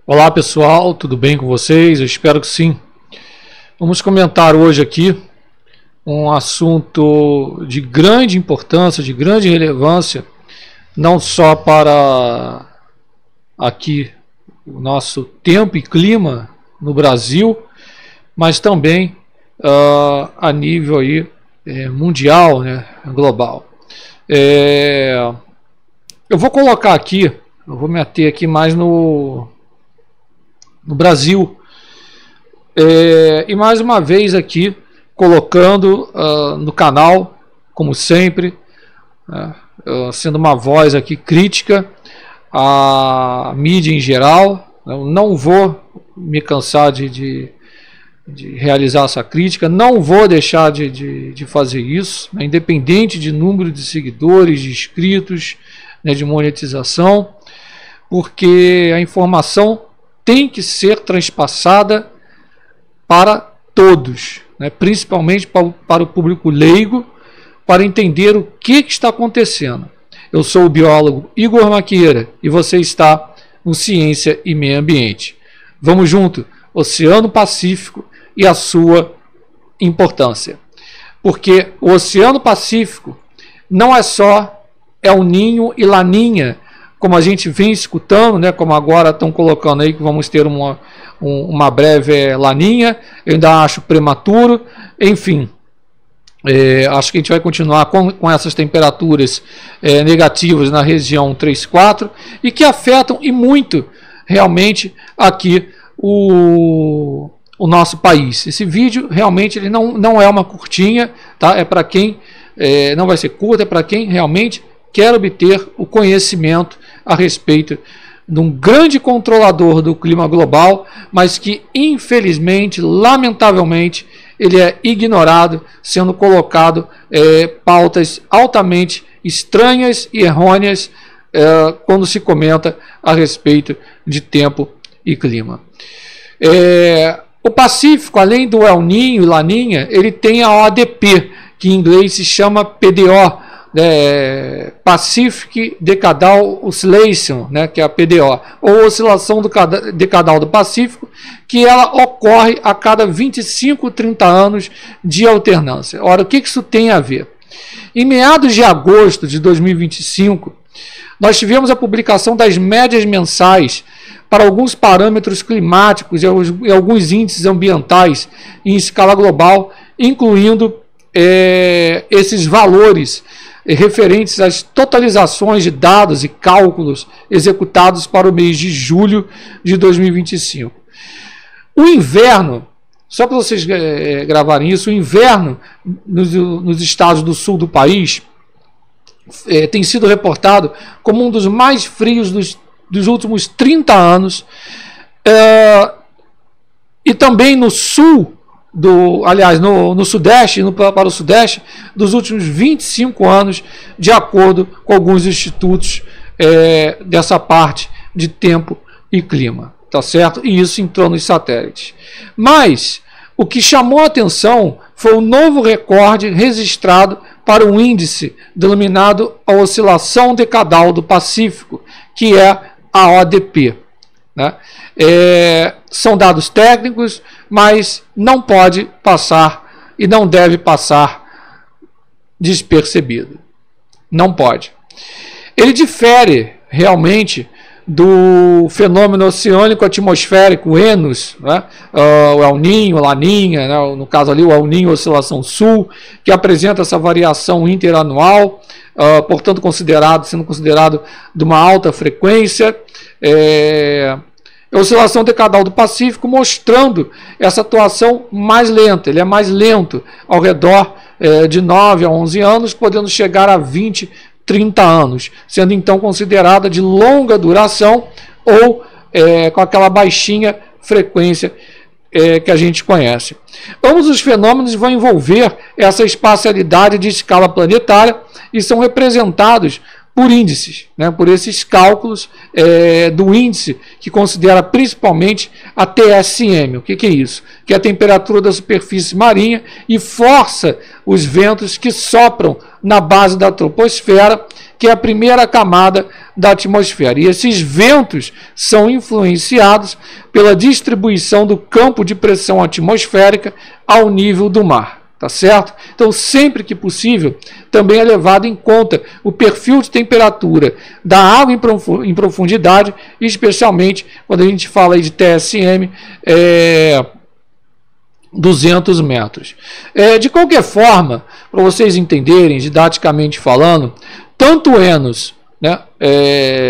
Olá pessoal, tudo bem com vocês? Eu espero que sim. Vamos comentar hoje aqui um assunto de grande importância, de grande relevância, não só para aqui o nosso tempo e clima no Brasil, mas também a nível aí, mundial, né, global. Eu vou colocar aqui, eu vou me ater aqui mais no Brasil, e mais uma vez aqui colocando no canal, como sempre, sendo uma voz aqui crítica à mídia em geral. Eu não vou me cansar de realizar essa crítica, não vou deixar de fazer isso, né, independente de número de seguidores, de inscritos, né, de monetização, porque a informação tem que ser transpassada para todos, né? Principalmente para o público leigo, para entender o que está acontecendo. Eu sou o biólogo Igor Maquieira e você está no Ciência e Meio Ambiente. Vamos junto, Oceano Pacífico e a sua importância. Porque o Oceano Pacífico não é só El Ninho e Laninha, como a gente vem escutando, né, como agora estão colocando aí que vamos ter uma breve laninha. Eu ainda acho prematuro, enfim, acho que a gente vai continuar com essas temperaturas negativas na região 3, 4 e que afetam e muito realmente aqui o nosso país. Esse vídeo realmente ele não é uma curtinha, tá? É para quem não vai ser curto, é para quem realmente quer obter o conhecimento a respeito de um grande controlador do clima global, mas que infelizmente, lamentavelmente, ele é ignorado, sendo colocado pautas altamente estranhas e errôneas quando se comenta a respeito de tempo e clima. O Pacífico, além do El Ninho e Laninha, ele tem a OADP, que em inglês se chama PDO, Pacific Decadal Oscillation, né, que é a PDO, ou oscilação decadal do Pacífico, que ela ocorre a cada 25, 30 anos de alternância. Ora, o que isso tem a ver? Em meados de agosto de 2025, nós tivemos a publicação das médias mensais para alguns parâmetros climáticos e alguns índices ambientais em escala global, incluindo esses valores referentes às totalizações de dados e cálculos executados para o mês de julho de 2025. O inverno, só para vocês gravarem isso, o inverno nos estados do sul do país tem sido reportado como um dos mais frios dos últimos 30 anos, e também no sul, no Sudeste, para o Sudeste, dos últimos 25 anos, de acordo com alguns institutos dessa parte de tempo e clima, tá certo? E isso entrou nos satélites. Mas o que chamou a atenção foi o novo recorde registrado para um índice denominado a oscilação decadal do Pacífico, que é a OADP, né? São dados técnicos, mas não pode passar e não deve passar despercebido. Não pode. Ele difere realmente do fenômeno oceânico atmosférico ENOS, né? O El Ninho, Laninha, né? No caso ali o El Ninho Oscilação Sul, que apresenta essa variação interanual, portanto sendo considerado de uma alta frequência. A oscilação decadal do Pacífico mostrando essa atuação mais lenta. Ele é mais lento, ao redor de 9 a 11 anos, podendo chegar a 20, 30 anos, sendo então considerada de longa duração ou com aquela baixinha frequência que a gente conhece. Ambos os fenômenos vão envolver essa espacialidade de escala planetária e são representados por índices, né, por esses cálculos do índice que considera principalmente a TSM. O que é isso? Que é a temperatura da superfície marinha e força os ventos que sopram na base da troposfera, que é a primeira camada da atmosfera. E esses ventos são influenciados pela distribuição do campo de pressão atmosférica ao nível do mar. Tá certo? Então, sempre que possível, também é levado em conta o perfil de temperatura da água em profundidade, especialmente quando a gente fala aí de TSM 200 metros. De qualquer forma, para vocês entenderem, didaticamente falando, tanto o ENOS, né,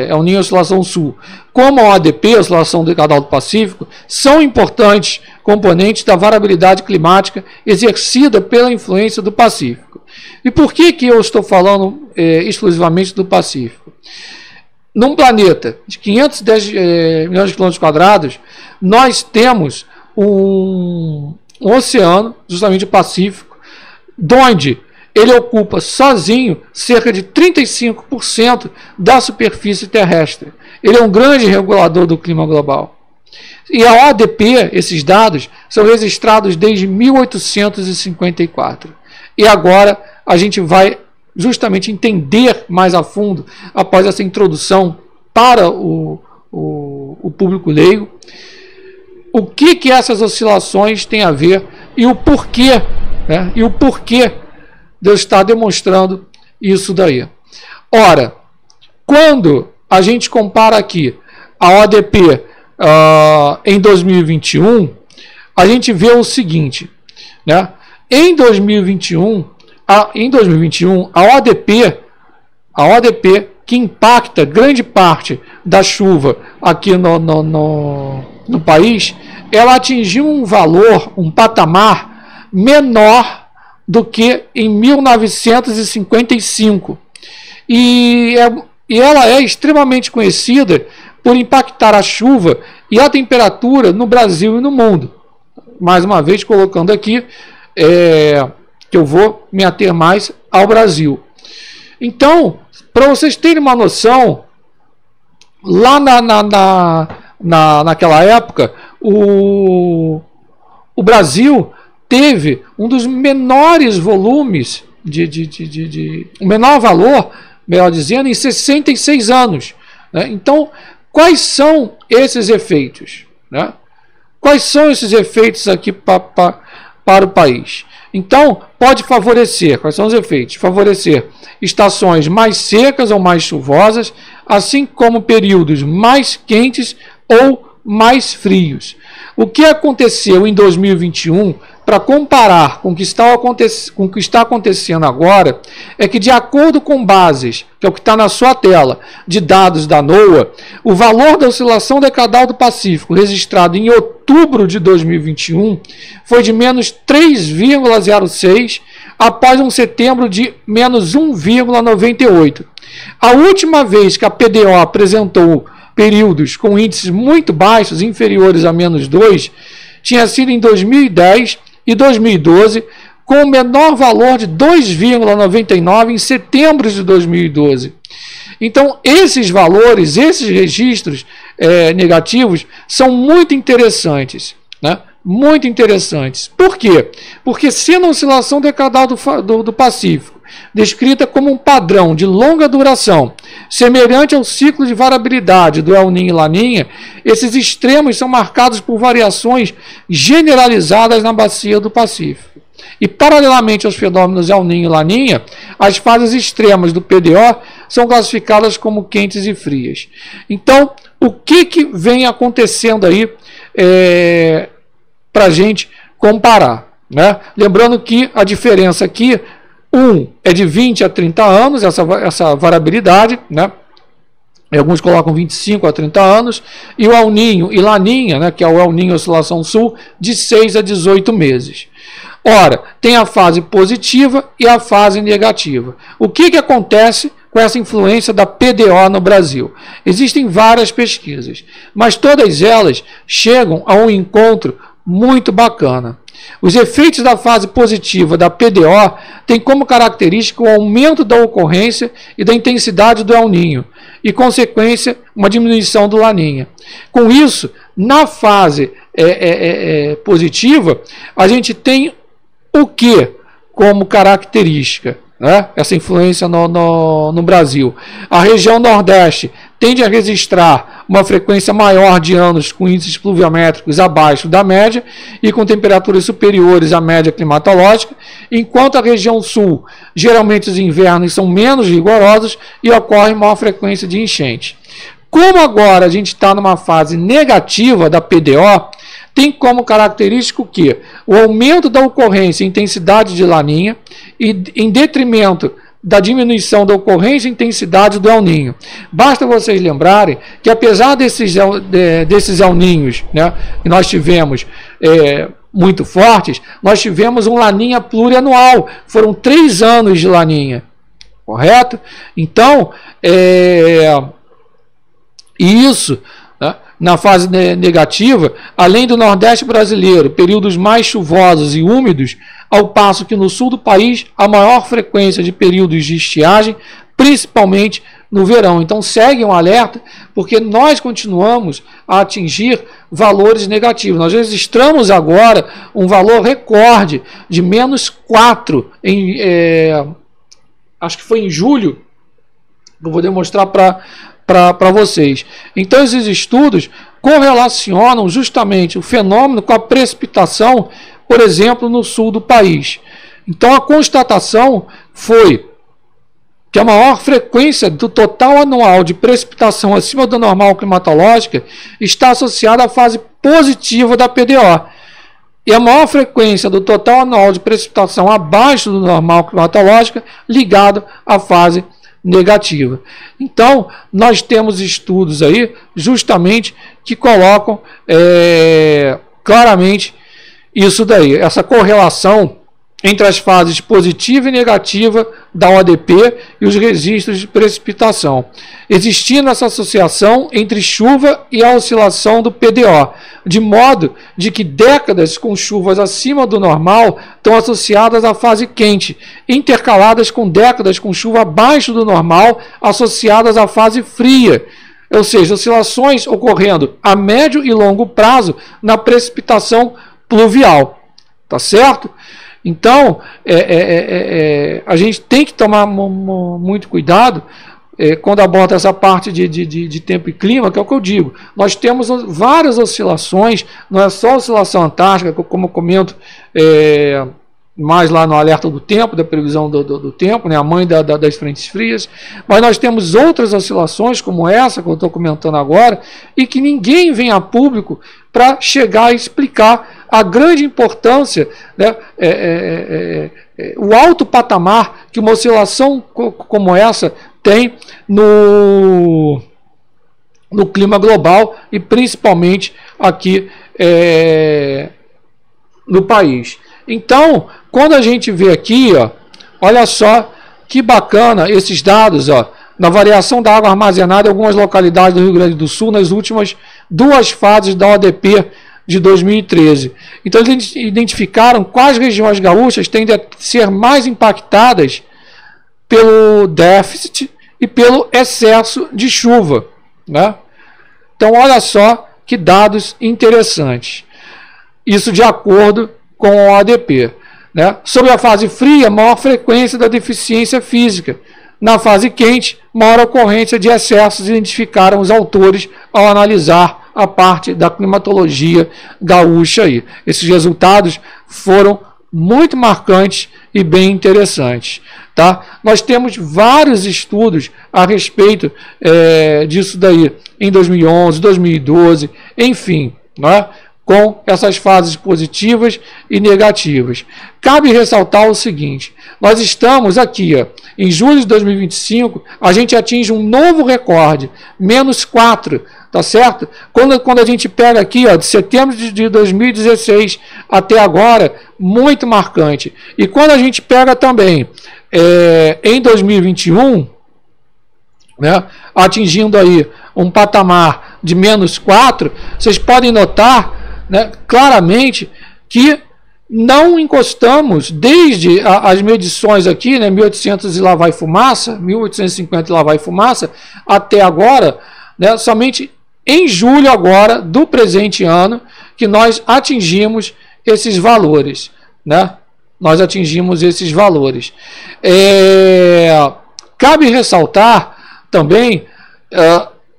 El Niño Oscilação Sul, como a OADP, Oscilação Decadal do Pacífico, são importantes componentes da variabilidade climática exercida pela influência do Pacífico. E por que eu estou falando exclusivamente do Pacífico? Num planeta de 510 milhões de quilômetros quadrados, nós temos um oceano, justamente o Pacífico, onde ele ocupa sozinho cerca de 35% da superfície terrestre. Ele é um grande regulador do clima global. E a OADP, esses dados, são registrados desde 1854. E agora a gente vai justamente entender mais a fundo, após essa introdução para o público leigo, o que essas oscilações têm a ver e o porquê, né? E o porquê de eu estar demonstrando isso daí. Ora, quando a gente compara aqui a OADP em 2021, a gente vê o seguinte, né? Em 2021, a OADP, que impacta grande parte da chuva aqui no país, ela atingiu um valor, um patamar menor do que em 1955. E ela é extremamente conhecida por impactar a chuva e a temperatura no Brasil e no mundo. Mais uma vez, colocando aqui que eu vou me ater mais ao Brasil. Então, para vocês terem uma noção, lá naquela época, o Brasil teve um dos menores volumes, o menor valor, melhor dizendo, em 66 anos. Né? Então, quais são esses efeitos? Né? Quais são esses efeitos aqui para o país? Então, pode favorecer, quais são os efeitos? Favorecer estações mais secas ou mais chuvosas, assim como períodos mais quentes ou mais frios. O que aconteceu em 2021, para comparar com o que está acontecendo agora, é que, de acordo com bases, que é o que está na sua tela, de dados da NOAA, o valor da oscilação decadal do Pacífico, registrado em outubro de 2021, foi de menos 3,06, após um setembro de menos 1,98. A última vez que a PDO apresentou períodos com índices muito baixos, inferiores a menos 2, tinha sido em 2010 e 2012, com o menor valor de 2,99 em setembro de 2012. Então, esses valores, esses registros negativos, são muito interessantes, né? Muito interessantes. Por quê? Porque, sendo a oscilação decadal do Pacífico descrita como um padrão de longa duração, semelhante ao ciclo de variabilidade do El Niño e Laninha, esses extremos são marcados por variações generalizadas na bacia do Pacífico. E, paralelamente aos fenômenos El Niño e Laninha, as fases extremas do PDO são classificadas como quentes e frias. Então, o que vem acontecendo aí para a gente comparar? Né? Lembrando que a diferença aqui, é de 20 a 30 anos, essa variabilidade, né? Alguns colocam 25 a 30 anos, e o El Niño e Laninha, né, que é o El Niño Oscilação Sul, de 6 a 18 meses. Ora, tem a fase positiva e a fase negativa. O que acontece com essa influência da PDO no Brasil? Existem várias pesquisas, mas todas elas chegam a um encontro muito bacana. Os efeitos da fase positiva da PDO têm como característica o aumento da ocorrência e da intensidade do El Niño e, consequência, uma diminuição do Laninha. Com isso, na fase positiva, a gente tem o que como característica? Né? Essa influência no Brasil. A região Nordeste tende a registrar uma frequência maior de anos com índices pluviométricos abaixo da média e com temperaturas superiores à média climatológica, enquanto a região Sul, geralmente os invernos são menos rigorosos e ocorre maior frequência de enchente. Como agora a gente está numa fase negativa da PDO, tem como característica o quê? O aumento da ocorrência e intensidade de Laninha e em detrimento da diminuição da ocorrência e intensidade do El Niño. Basta vocês lembrarem que apesar desses El Niños, né, que nós tivemos muito fortes, nós tivemos um Laninha plurianual. Foram 3 anos de Laninha. Correto? Então, isso, né, na fase negativa, além do Nordeste brasileiro, períodos mais chuvosos e úmidos, ao passo que no sul do país há maior frequência de períodos de estiagem, principalmente no verão. Então segue um alerta, porque nós continuamos a atingir valores negativos. Nós registramos agora um valor recorde de -4, acho que foi em julho, eu vou demonstrar para vocês. Então esses estudos correlacionam justamente o fenômeno com a precipitação, por exemplo, no sul do país. Então a constatação foi que a maior frequência do total anual de precipitação acima da normal climatológica está associada à fase positiva da PDO. E a maior frequência do total anual de precipitação abaixo do normal climatológica ligado à fase negativa. Então, nós temos estudos aí justamente que colocam claramente isso daí, essa correlação entre as fases positiva e negativa da ODP e os registros de precipitação, existindo essa associação entre chuva e a oscilação do PDO, de modo de que décadas com chuvas acima do normal estão associadas à fase quente, intercaladas com décadas com chuva abaixo do normal associadas à fase fria, ou seja, oscilações ocorrendo a médio e longo prazo na precipitação pluvial. Tá certo? Então, a gente tem que tomar muito cuidado quando aborda essa parte de tempo e clima, que é o que eu digo. Nós temos várias oscilações, não é só a oscilação antártica, como eu comento mais lá no alerta do tempo, da previsão do tempo, né, a mãe das frentes frias, mas nós temos outras oscilações, como essa que eu estou comentando agora, e que ninguém vem a público para chegar a explicar a grande importância, né, o alto patamar que uma oscilação como essa tem no clima global e principalmente aqui no país. Então, quando a gente vê aqui, ó, olha só que bacana esses dados, ó, na variação da água armazenada em algumas localidades do Rio Grande do Sul nas últimas 2 fases da ODP de 2013. Então eles identificaram quais regiões gaúchas tendem a ser mais impactadas pelo déficit e pelo excesso de chuva, né? Então olha só que dados interessantes. Isso de acordo com o ODP, né? Sobre a fase fria, maior frequência da deficiência física. Na fase quente, maior ocorrência de excessos, identificaram os autores ao analisar a parte da climatologia gaúcha aí. Esses resultados foram muito marcantes e bem interessantes. Tá? Nós temos vários estudos a respeito disso daí, em 2011, 2012, enfim, né? Com essas fases positivas e negativas. Cabe ressaltar o seguinte, nós estamos aqui, ó, em julho de 2025, a gente atinge um novo recorde, -4, tá certo? Quando a gente pega aqui, ó, de setembro de 2016 até agora, muito marcante. E quando a gente pega também em 2021, né, atingindo aí um patamar de -4, vocês podem notar, né, claramente que não encostamos, desde as medições aqui, né, 1800 e lá vai fumaça, 1850 e lá vai fumaça, até agora, né, somente em julho agora do presente ano que nós atingimos esses valores, né? Nós atingimos esses valores. Cabe ressaltar também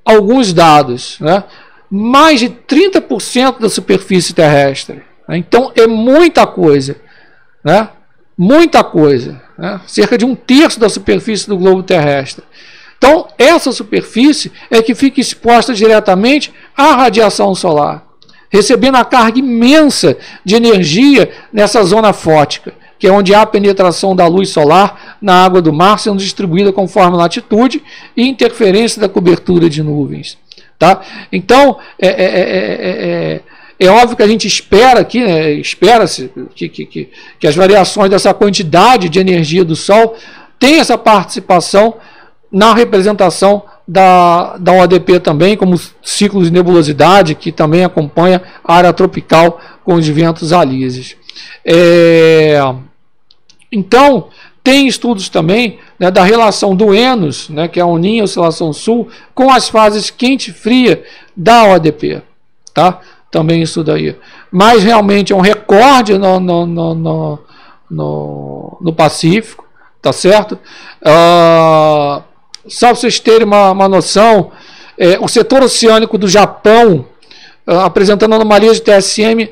alguns dados, né? Mais de 30% da superfície terrestre. Né? Então é muita coisa, né? Muita coisa, né? Cerca de 1/3 da superfície do globo terrestre. Então essa superfície é que fica exposta diretamente à radiação solar, recebendo a carga imensa de energia nessa zona fótica, que é onde há a penetração da luz solar na água do mar, sendo distribuída conforme latitude e interferência da cobertura de nuvens. Tá? Então, é óbvio que a gente espera aqui, né, espera-se que as variações dessa quantidade de energia do Sol tenham essa participação na representação da ODP também, como ciclo de nebulosidade, que também acompanha a área tropical com os ventos alises. Então, tem estudos também, né, da relação do Enos, né, que é a Oninha Oscilação Sul, com as fases quente e fria da ODP. Tá? Também isso daí. Mas realmente é um recorde no Pacífico, tá certo? Só para vocês terem uma noção, o setor oceânico do Japão apresentando anomalias de TSM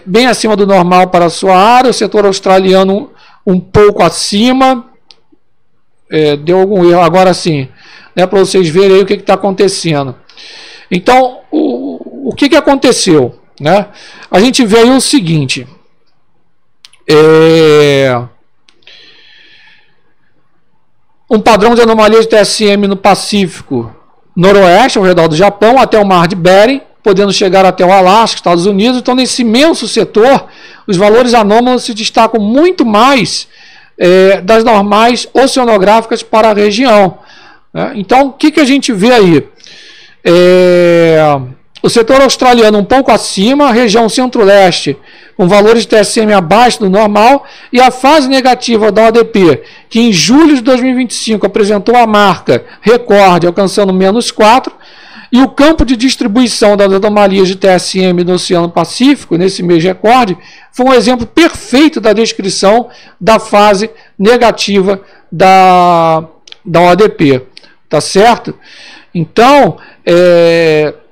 bem acima do normal para a sua área, o setor australiano um pouco acima, deu algum erro, agora sim, né, para vocês verem aí o que está acontecendo. Então, o que aconteceu? Né? A gente vê aí o seguinte, um padrão de anomalia de TSM no Pacífico Noroeste, ao redor do Japão, até o Mar de Bering, podendo chegar até o Alasca, Estados Unidos. Então, nesse imenso setor, os valores anômalos se destacam muito mais das normais oceanográficas para a região. Né? Então, o que a gente vê aí? O setor australiano um pouco acima, a região centro-leste com valores de TSM abaixo do normal, e a fase negativa da ODP, que em julho de 2025 apresentou a marca recorde, alcançando -4, e o campo de distribuição das anomalias de TSM no Oceano Pacífico, nesse mês recorde, foi um exemplo perfeito da descrição da fase negativa da ODP. Tá certo? Então,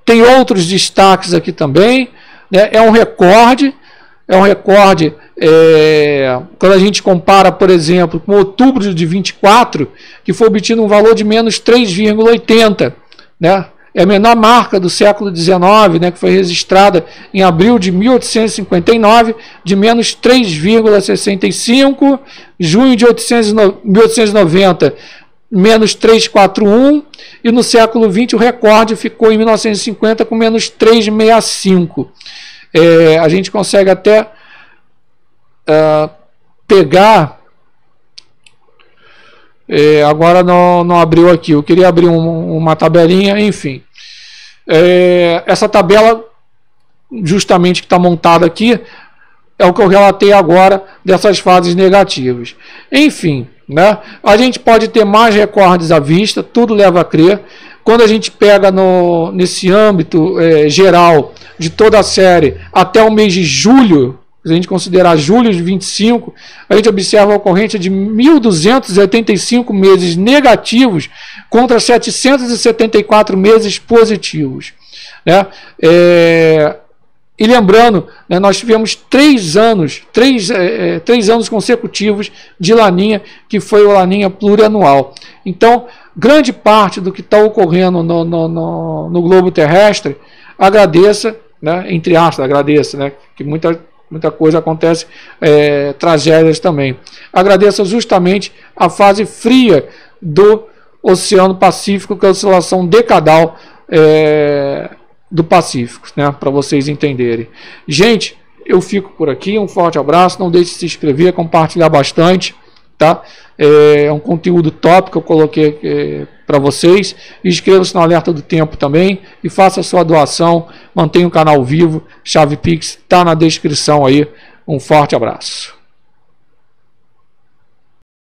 tem outros destaques aqui também, né? É um recorde, quando a gente compara, por exemplo, com outubro de 24, que foi obtido um valor de -3,80, né? É a menor marca do século XIX, né, que foi registrada em abril de 1859, de -3,65, junho de 1890, -3,41, e no século XX o recorde ficou em 1950 com -3,65. A gente consegue até pegar, agora não abriu aqui, eu queria abrir uma tabelinha, enfim. Essa tabela justamente que está montada aqui é o que eu relatei agora dessas fases negativas. Enfim, né, a gente pode ter mais recordes à vista, tudo leva a crer. Quando a gente pega nesse âmbito geral de toda a série até o mês de julho, se a gente considerar julho de 25, a gente observa a ocorrência de 1.285 meses negativos contra 774 meses positivos. Né? E lembrando, né, nós tivemos 3 anos consecutivos de laninha, que foi o laninha plurianual. Então, grande parte do que está ocorrendo no globo terrestre, agradeça, né, entre aspas, agradeça, né, que muita coisa acontece, tragédias também. Agradeça justamente a fase fria do Oceano Pacífico, que é a oscilação decadal do Pacífico, né, para vocês entenderem. Gente, eu fico por aqui, um forte abraço, não deixe de se inscrever, compartilhar bastante, tá? É um conteúdo top que eu coloquei para vocês. Inscreva-se no Alerta do Tempo também e faça a sua doação, mantenha o canal vivo. Chave Pix está na descrição aí Um forte abraço.